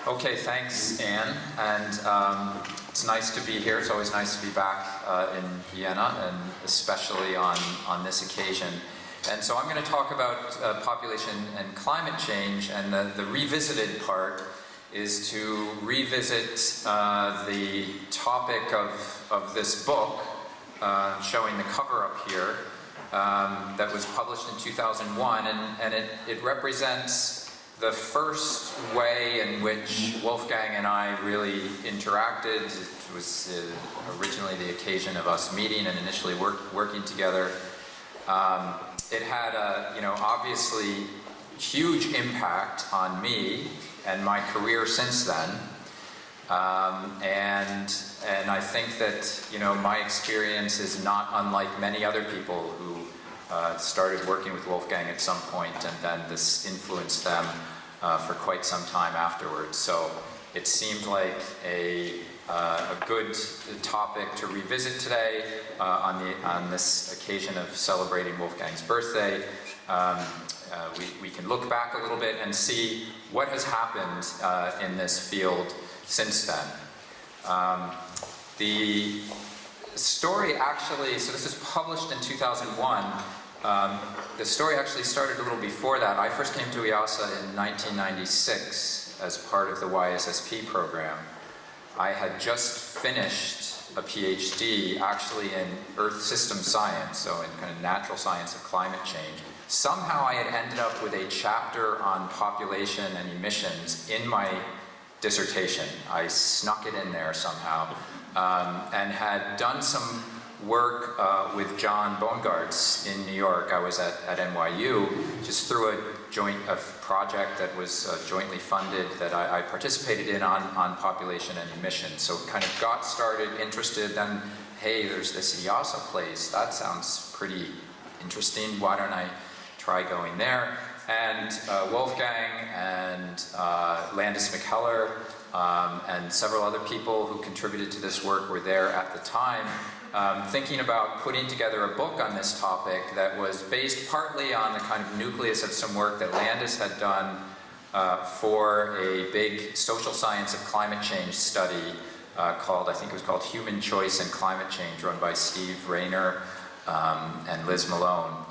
Okay, thanks, Anne. And it's nice to be here. It's always nice to be back in Vienna, and especially on this occasion. And so I'm going to talk about population and climate change, and the revisited part is to revisit the topic of this book, showing the cover up here, that was published in 2001, and it represents the first way in which Wolfgang and I really interacted. It was originally the occasion of us meeting and initially working together. It had a, obviously huge impact on me and my career since then. And I think that, my experience is not unlike many other people who started working with Wolfgang at some point, and then this influenced them for quite some time afterwards. So it seemed like a good topic to revisit today on this occasion of celebrating Wolfgang's birthday. We can look back a little bit and see what has happened in this field since then. The story actually, so this is published in 2001. The story actually started a little before that. I first came to IASA in 1996 as part of the YSSP program. I had just finished a PhD actually in Earth system science, so in kind of natural science of climate change. Somehow I had ended up with a chapter on population and emissions in my dissertation. I snuck it in there somehow, and had done some work with John Bonegartz in New York. I was at NYU, just through a project that was jointly funded that I participated in on population and emissions. So kind of got started, interested, then, hey, there's this IASA place, that sounds pretty interesting, why don't I try going there? And Wolfgang and Landis McKellar and several other people who contributed to this work were there at the time, thinking about putting together a book on this topic that was based partly on the kind of nucleus of some work that Landis had done for a big social science of climate change study called, I think it was called Human Choice and Climate Change, run by Steve Rayner and Liz Malone.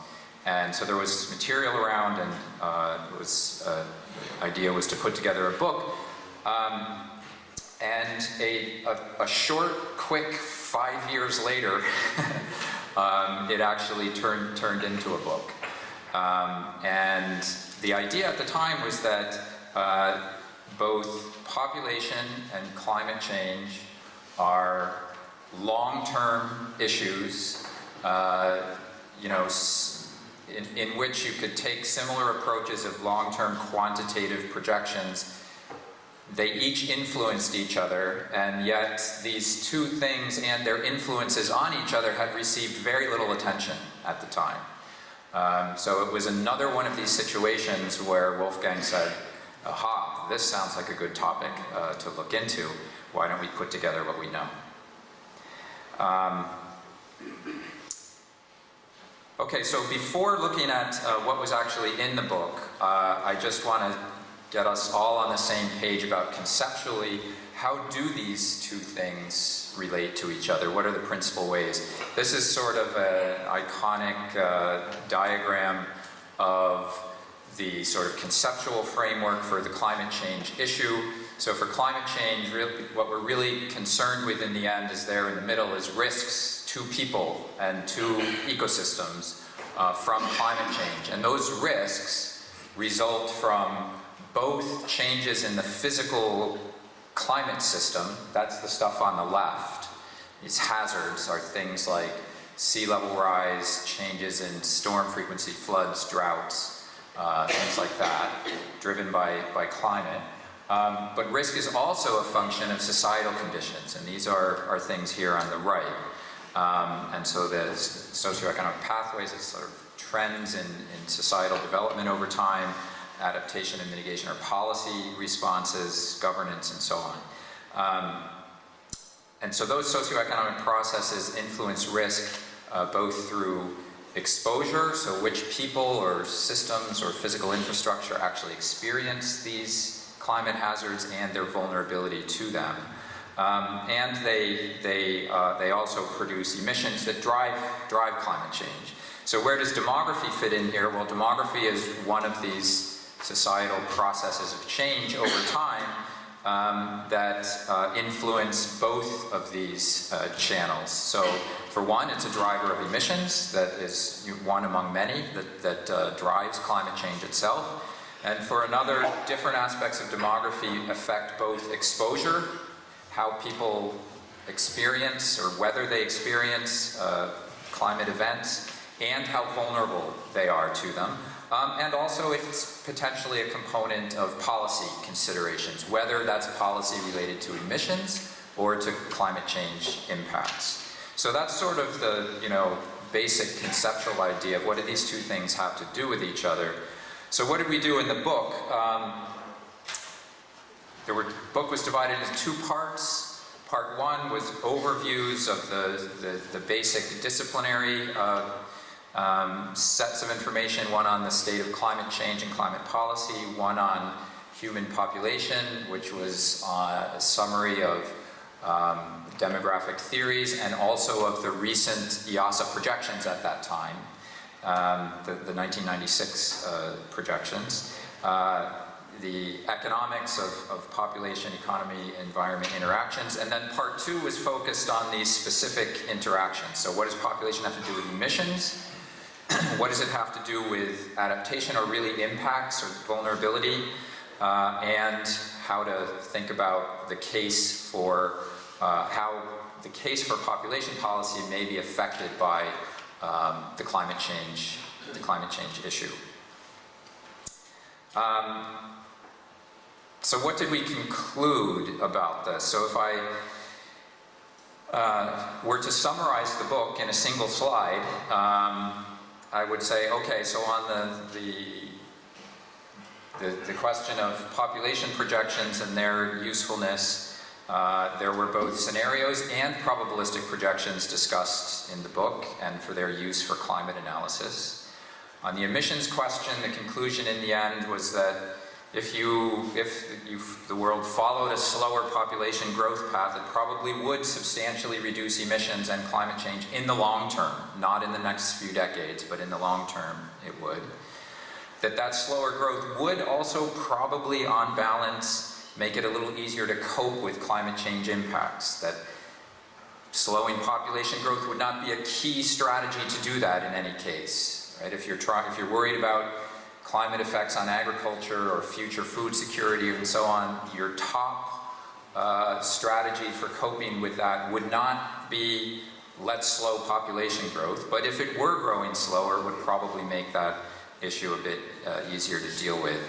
And so there was material around, and idea was to put together a book. And a short, quick 5 years later, it actually turned into a book. And the idea at the time was that both population and climate change are long-term issues, in which you could take similar approaches of long-term quantitative projections. They each influenced each other, and yet these two things and their influences on each other had received very little attention at the time. So it was another one of these situations where Wolfgang said, aha, this sounds like a good topic to look into. Why don't we put together what we know? Okay, so before looking at what was actually in the book, I just want to get us all on the same page about conceptually, how do these two things relate to each other? What are the principal ways? This is sort of an iconic diagram of the sort of conceptual framework for the climate change issue. So for climate change, what we're really concerned with in the end is there in the middle is risks to people and to ecosystems from climate change. And those risks result from both changes in the physical climate system, that's the stuff on the left. These hazards are things like sea level rise, changes in storm frequency, floods, droughts, things like that, driven by climate. But risk is also a function of societal conditions, and these are things here on the right. And so there's socioeconomic pathways, it's sort of trends in societal development over time, adaptation and mitigation or policy responses, governance, and so on. And so those socioeconomic processes influence risk both through exposure, so which people or systems or physical infrastructure actually experience these climate hazards and their vulnerability to them. And they also produce emissions that drive climate change. So where does demography fit in here? Well, demography is one of these societal processes of change over time that influence both of these channels. So for one, it's a driver of emissions, that is one among many that drives climate change itself. And for another, different aspects of demography affect both exposure, how people experience or whether they experience climate events, and how vulnerable they are to them. And also it's potentially a component of policy considerations, whether that's policy related to emissions or to climate change impacts. So that's sort of the, basic conceptual idea of what do these two things have to do with each other. So what did we do in the book? The book was divided into two parts. Part one was overviews of the basic disciplinary sets of information, one on the state of climate change and climate policy, one on human population, which was a summary of demographic theories and also of the recent EASA projections at that time, the 1996 projections. The economics of population, economy, environment interactions, and then part two was focused on these specific interactions. So what does population have to do with emissions? What does it have to do with adaptation or really impacts or vulnerability? And how to think about the case for how the case for population policy may be affected by the climate change issue. So what did we conclude about this? So if I were to summarize the book in a single slide, I would say, okay, so on the question of population projections and their usefulness, there were both scenarios and probabilistic projections discussed in the book and for their use for climate analysis. On the emissions question, the conclusion in the end was that if the world followed a slower population growth path, it probably would substantially reduce emissions and climate change in the long term, not in the next few decades, but in the long term it would. That slower growth would also probably, on balance, make it a little easier to cope with climate change impacts. That slowing population growth would not be a key strategy to do that in any case, right? If you're worried about climate effects on agriculture or future food security and so on, your top strategy for coping with that would not be let's slow population growth, but if it were growing slower, it would probably make that issue a bit easier to deal with.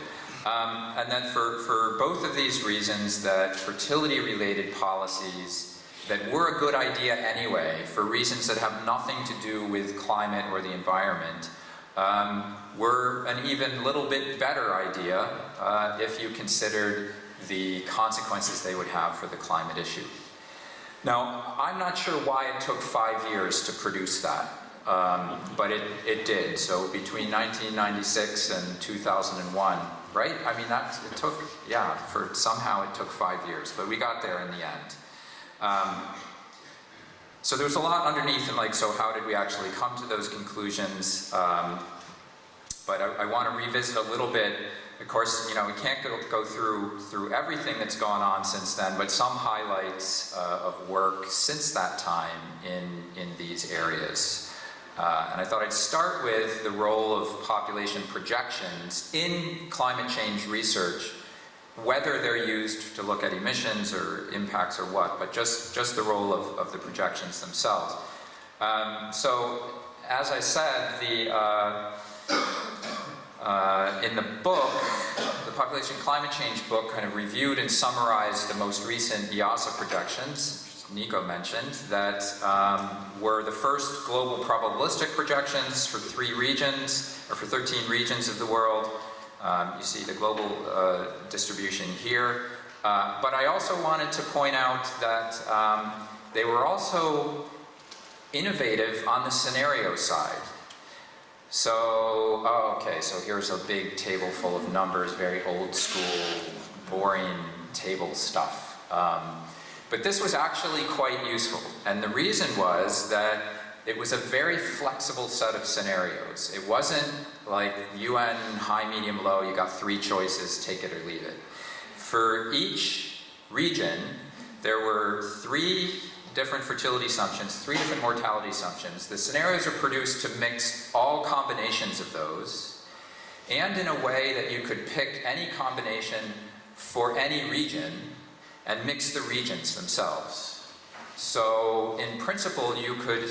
And then for both of these reasons, that fertility-related policies that were a good idea anyway, for reasons that have nothing to do with climate or the environment, were an even little bit better idea if you considered the consequences they would have for the climate issue. Now, I'm not sure why it took 5 years to produce that, but it did. So between 1996 and 2001, right? I mean, it took, somehow it took 5 years, but we got there in the end. So there's a lot underneath, and so how did we actually come to those conclusions? But I want to revisit a little bit. Of course, we can't go through everything that's gone on since then, but some highlights of work since that time in these areas. And I thought I'd start with the role of population projections in climate change research, whether they're used to look at emissions or impacts or what, but just the role of the projections themselves. So, as I said, in the book, the Population Climate Change book kind of reviewed and summarized the most recent EASA projections, Nico mentioned, that were the first global probabilistic projections for 13 regions of the world. You see the global distribution here. But I also wanted to point out that they were also innovative on the scenario side. So, so here's a big table full of numbers, very old school, boring table stuff. But this was actually quite useful, and the reason was that it was a very flexible set of scenarios. It wasn't like UN high, medium, low, you got 3 choices, take it or leave it. For each region, there were 3 different fertility assumptions, 3 different mortality assumptions. The scenarios are produced to mix all combinations of those, and in a way that you could pick any combination for any region and mix the regions themselves. So in principle, you could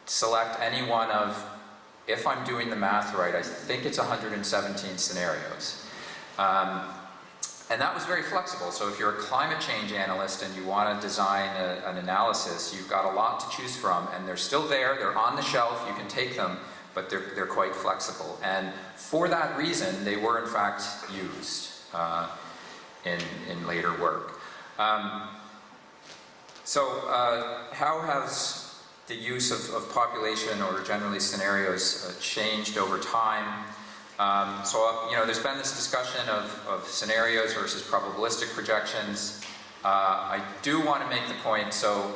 select any one of, if I'm doing the math right, I think it's 117 scenarios. And that was very flexible. So if you're a climate change analyst and you want to design an analysis, you've got a lot to choose from, and they're still there, they're on the shelf, you can take them, but they're quite flexible. And for that reason, they were in fact used in later work. How has the use of population, or generally scenarios, changed over time? There's been this discussion of scenarios versus probabilistic projections. I do want to make the point, so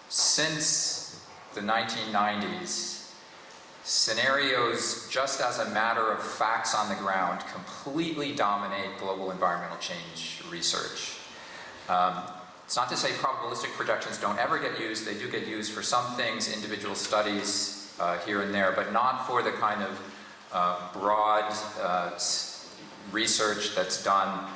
since the 1990s, scenarios, just as a matter of facts on the ground, completely dominate global environmental change research. It's not to say probabilistic projections don't ever get used. They do get used for some things, individual studies here and there, but not for the kind of broad research that's done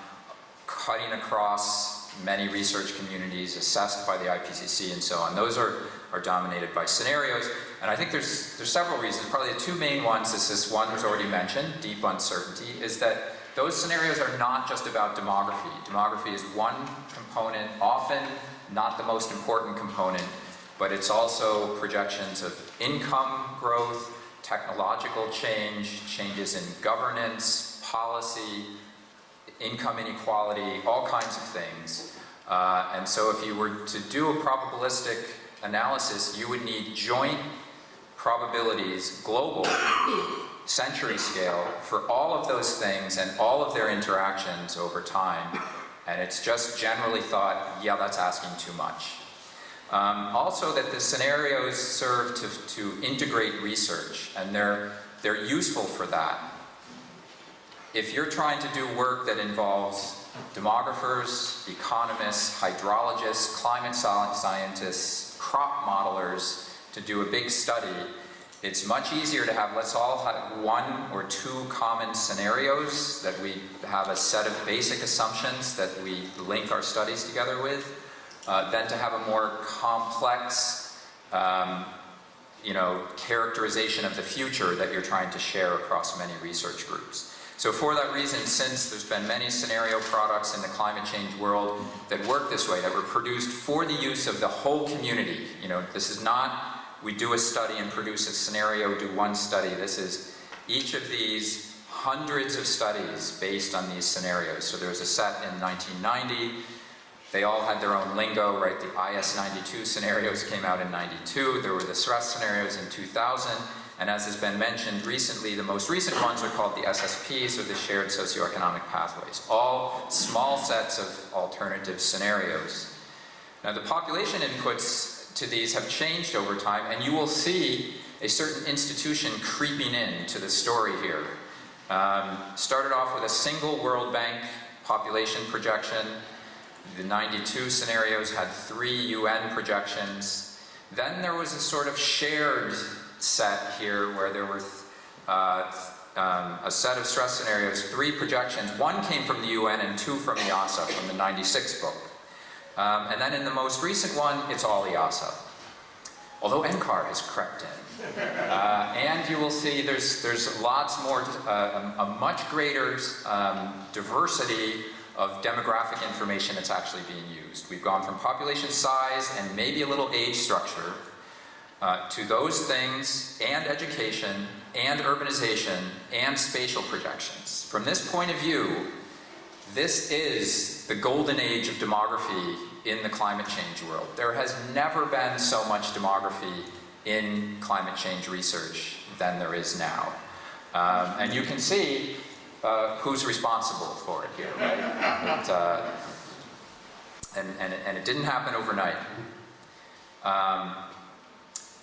cutting across many research communities, assessed by the IPCC and so on. Those are dominated by scenarios, and I think there's several reasons. Probably the 2 main ones, this one was already mentioned, deep uncertainty, is that those scenarios are not just about demography. Demography is one component, often not the most important component, but it's also projections of income growth, technological change, changes in governance, policy, income inequality, all kinds of things. And so if you were to do a probabilistic analysis, you would need joint probabilities, global, century scale, for all of those things and all of their interactions over time. And it's just generally thought, yeah, that's asking too much. Also that the scenarios serve to integrate research, and they're useful for that. If you're trying to do work that involves demographers, economists, hydrologists, climate scientists, crop modelers to do a big study, it's much easier to have, let's all have 1 or 2 common scenarios that we have a set of basic assumptions that we link our studies together with, than to have a more complex characterization of the future that you're trying to share across many research groups. So for that reason, since there's been many scenario products in the climate change world that work this way, that were produced for the use of the whole community, this is not we do a study and produce a scenario, do one study. This is each of these hundreds of studies based on these scenarios. So there was a set in 1990. They all had their own lingo, right? The IS-92 scenarios came out in 92. There were the stress scenarios in 2000. And as has been mentioned recently, the most recent ones are called the SSPs, or the Shared Socioeconomic Pathways. All small sets of alternative scenarios. Now the population inputs to these have changed over time, and you will see a certain institution creeping into the story here. Started off with a single World Bank population projection. The 92 scenarios had 3 UN projections. Then there was a sort of shared set here where there were a set of stress scenarios, 3 projections. 1 came from the UN and 2 from EASA, from the 96 book. And then in the most recent one, it's all EASA. Although NCAR has crept in. And you will see there's lots more, a much greater diversity of demographic information that's actually being used. We've gone from population size and maybe a little age structure to those things, and education, and urbanization, and spatial projections. From this point of view, this is the golden age of demography in the climate change world. There has never been so much demography in climate change research than there is now. And you can see who's responsible for it here, right? And it didn't happen overnight.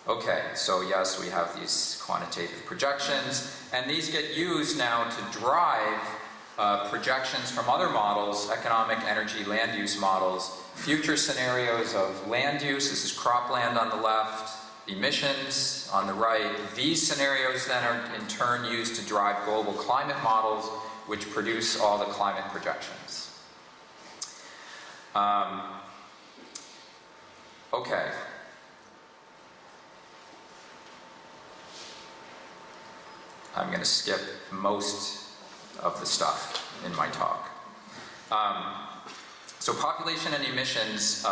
Okay, so yes, we have these quantitative projections, and these get used now to drive projections from other models, economic, energy, land use models, future scenarios of land use. This is cropland on the left, emissions on the right. These scenarios then are in turn used to drive global climate models, which produce all the climate projections. Okay. I'm going to skip most of the stuff in my talk. So population and emissions,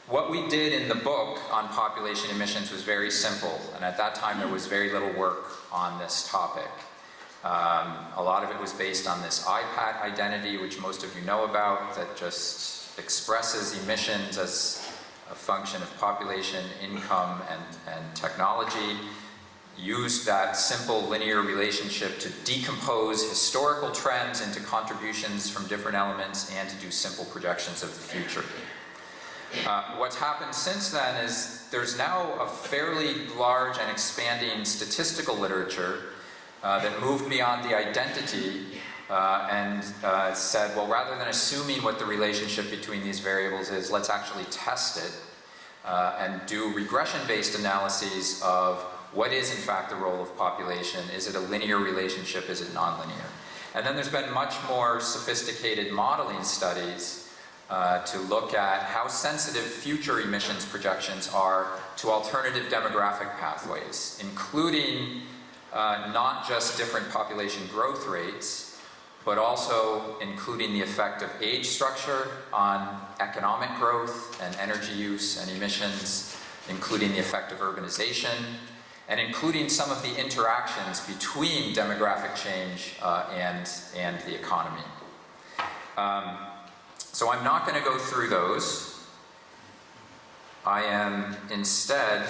what we did in the book on population emissions was very simple, and at that time there was very little work on this topic. A lot of it was based on this IPAT identity, which most of you know about, that just expresses emissions as a function of population, income, and technology. Used that simple linear relationship to decompose historical trends into contributions from different elements and to do simple projections of the future. What's happened since then is there's now a fairly large and expanding statistical literature that moved beyond the identity and said, well, rather than assuming what the relationship between these variables is, let's actually test it and do regression-based analyses of what is in fact the role of population. Is it a linear relationship? Is it nonlinear? And then there's been much more sophisticated modeling studies to look at how sensitive future emissions projections are to alternative demographic pathways, including not just different population growth rates, but also including the effect of age structure on economic growth and energy use and emissions, including the effect of urbanization, and including some of the interactions between demographic change and the economy. So I'm not going to go through those. I am instead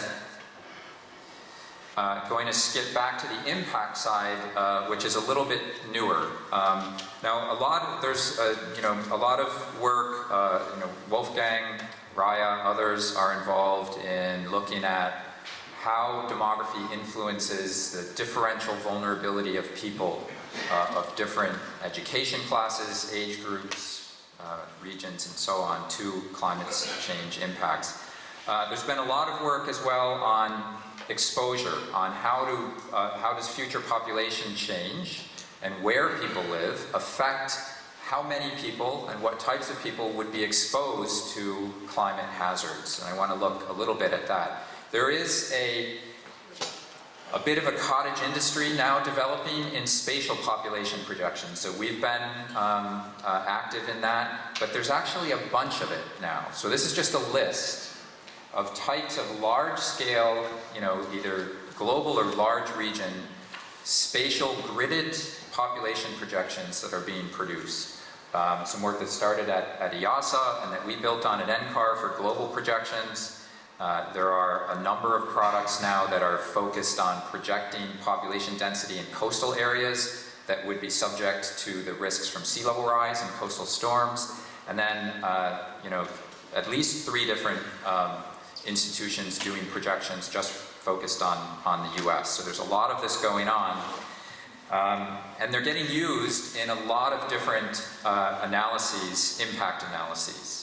going to skip back to the impact side, which is a little bit newer. Now, there's a lot of work. Wolfgang, Raya, others are involved in looking at how demography influences the differential vulnerability of people of different education classes, age groups, regions, and so on to climate change impacts. There's been a lot of work as well on exposure, on how does future population change and where people live affect how many people and what types of people would be exposed to climate hazards. And I want to look a little bit at that. There is a bit of a cottage industry now developing in spatial population projections. So we've been active in that, but there's actually a bunch of it now. So this is just a list of types of large-scale, either global or large region, spatial gridded population projections that are being produced. Some work that started at IASA and that we built on at NCAR for global projections. There are a number of products now that are focused on projecting population density in coastal areas that would be subject to the risks from sea level rise and coastal storms. And then, at least 3 different institutions doing projections just focused on the US. So there's a lot of this going on. And they're getting used in a lot of different analyses, impact analyses.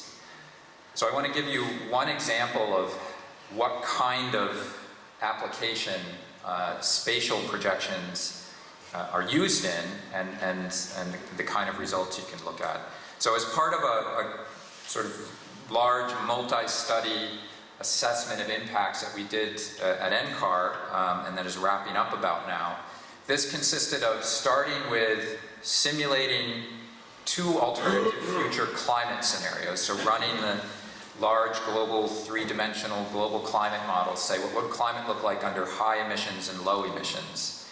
So I want to give you one example of what kind of application spatial projections are used in and the kind of results you can look at. So as part of a sort of large multi-study assessment of impacts that we did at NCAR and that is wrapping up about now, this consisted of starting with simulating 2 alternative future climate scenarios. So running the large global 3-dimensional global climate models, say what would climate look like under high emissions and low emissions.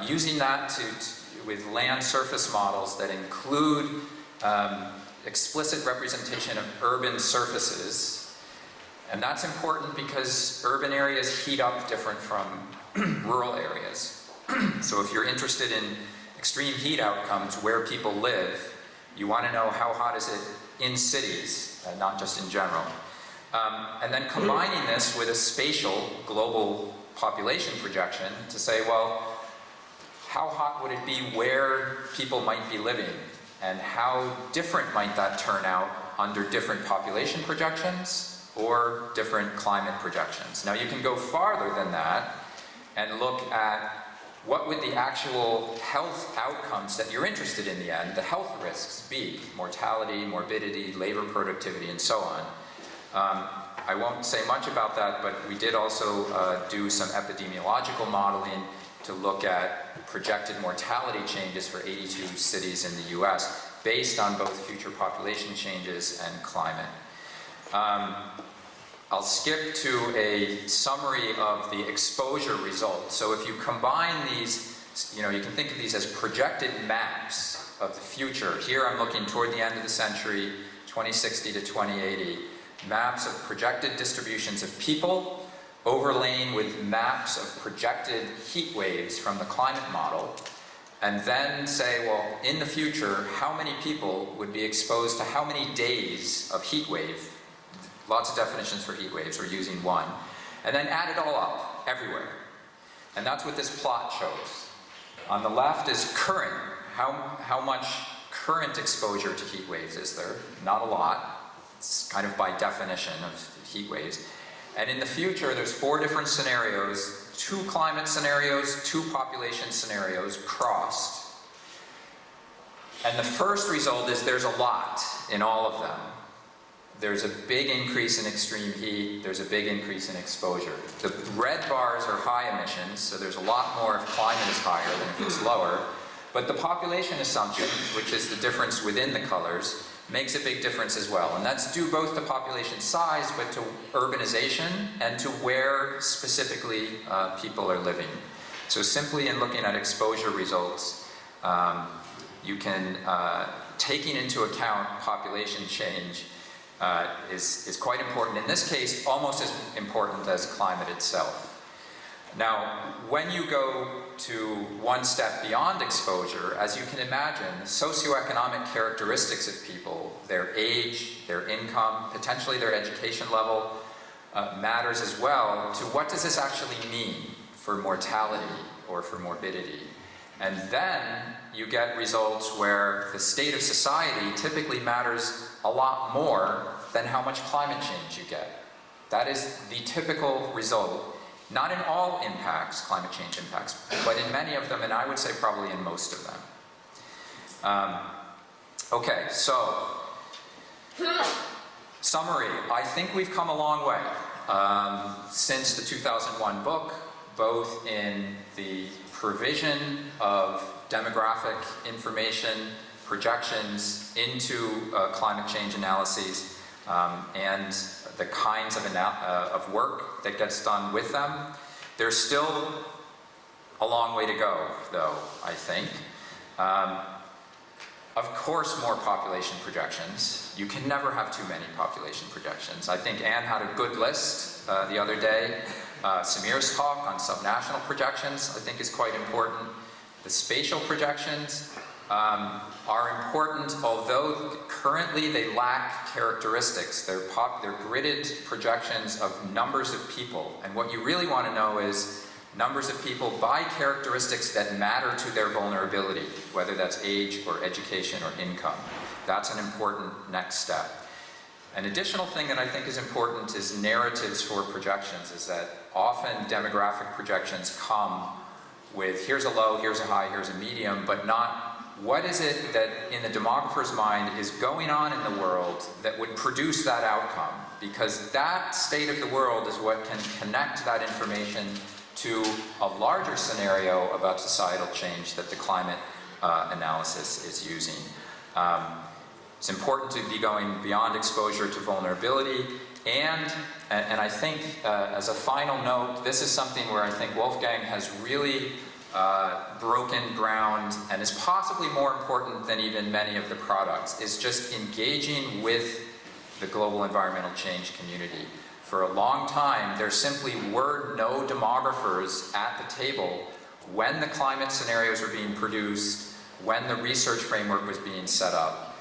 Using that with land surface models that include explicit representation of urban surfaces. And that's important because urban areas heat up different from rural areas. So if you're interested in extreme heat outcomes where people live, you want to know how hot is it in cities, not just in general. And then combining this with a spatial global population projection to say, well, how hot would it be where people might be living? And how different might that turn out under different population projections or different climate projections? Now you can go farther than that and look at what would the actual health outcomes that you're interested in the end, the health risks, be? Mortality, morbidity, labor productivity, and so on. I won't say much about that, but we did also do some epidemiological modeling to look at projected mortality changes for 82 cities in the US based on both future population changes and climate. I'll skip to a summary of the exposure results. So if you combine these, you can think of these as projected maps of the future. Here I'm looking toward the end of the century, 2060 to 2080, maps of projected distributions of people, overlain with maps of projected heat waves from the climate model, and then say, well, in the future, how many people would be exposed to how many days of heat wave? Lots of definitions for heat waves, we're using one. And then add it all up, everywhere. And that's what this plot shows. On the left is current. How much current exposure to heat waves is there? Not a lot. It's kind of by definition of heat waves. And in the future, there's 4 different scenarios, 2 climate scenarios, 2 population scenarios crossed. And the first result is there's a lot in all of them. There's a big increase in extreme heat, there's a big increase in exposure. The red bars are high emissions, so there's a lot more if climate is higher than if it's lower. But the population assumption, which is the difference within the colors, makes a big difference as well. And that's due both to population size, but to urbanization and to where specifically people are living. So simply in looking at exposure results, you can, taking into account population change, is quite important. In this case, almost as important as climate itself. Now, when you go to one step beyond exposure, as you can imagine, the socioeconomic characteristics of people, their age, their income, potentially their education level, matters as well to what does this actually mean for mortality or for morbidity. And then you get results where the state of society typically matters a lot more than how much climate change you get. That is the typical result, not in all impacts, climate change impacts, but in many of them, and I would say probably in most of them. Okay, so, summary. I think we've come a long way since the 2001 book, both in the provision of demographic information, projections into climate change analyses, and the kinds of work that gets done with them. There's still a long way to go, though, I think. Of course, more population projections. You can never have too many population projections. I think Anne had a good list the other day. Samir's talk on subnational projections, I think, is quite important. The spatial projections are important, although currently they lack characteristics. They're gridded projections of numbers of people. And what you really want to know is numbers of people by characteristics that matter to their vulnerability, whether that's age or education or income. That's an important next step. An additional thing that I think is important is narratives for projections, is that often demographic projections come with here's a low, here's a high, here's a medium, but not what is it that in the demographer's mind is going on in the world that would produce that outcome? Because that state of the world is what can connect that information to a larger scenario about societal change that the climate analysis is using. It's important to be going beyond exposure to vulnerability, and I think as a final note, this is something where I think Wolfgang has really broken ground and is possibly more important than even many of the products, is just engaging with the global environmental change community. For a long time, there simply were no demographers at the table when the climate scenarios were being produced, when the research framework was being set up.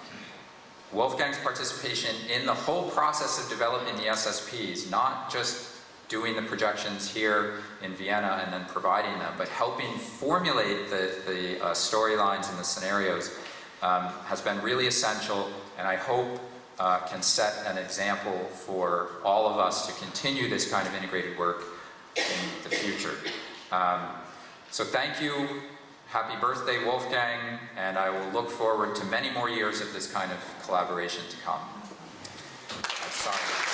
Wolfgang's participation in the whole process of developing the SSPs, not just doing the projections here in Vienna and then providing them, but helping formulate the storylines and the scenarios has been really essential, and I hope can set an example for all of us to continue this kind of integrated work in the future. So thank you, happy birthday Wolfgang, and I will look forward to many more years of this kind of collaboration to come. I'm sorry.